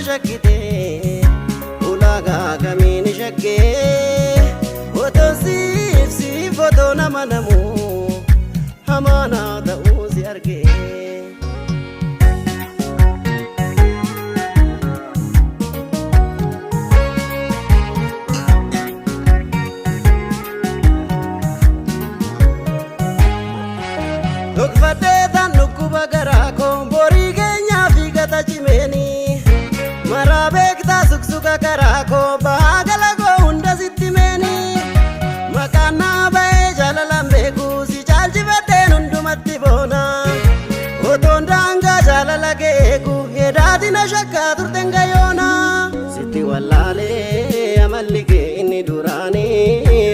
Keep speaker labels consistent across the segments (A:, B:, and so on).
A: shakite ulaga kamini shakke foto si foto namanamu hamana da uzi arge Lokfate tan nukuba garako bori genya figata chimeni marabek ta suksuka garako bagala go unda sitimeni makana bae jalalambe kusi chalji bate nundumatti bona otondanga jalalage ku hedati na shakka turtenga yona sitti wallale amalige inni durani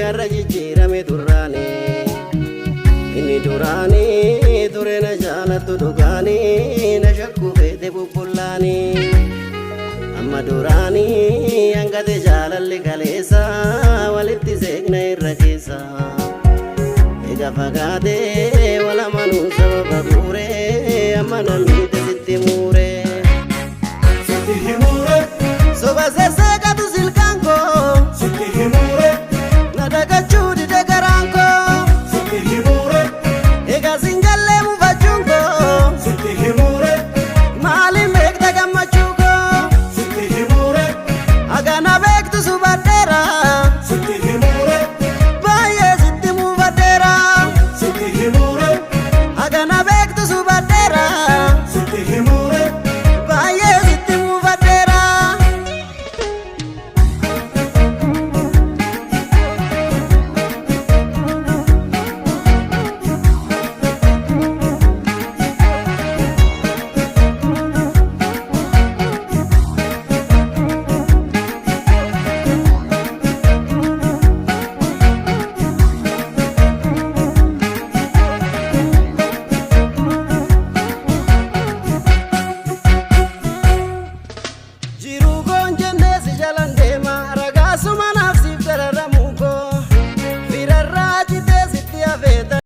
A: arrajirame durani inni durani durena jalatu dugani na shakku fete bubullani amma durani angate jalalle kalesa walitti segna irrakesa ega fagade wala manu sababa gure amma namite sitti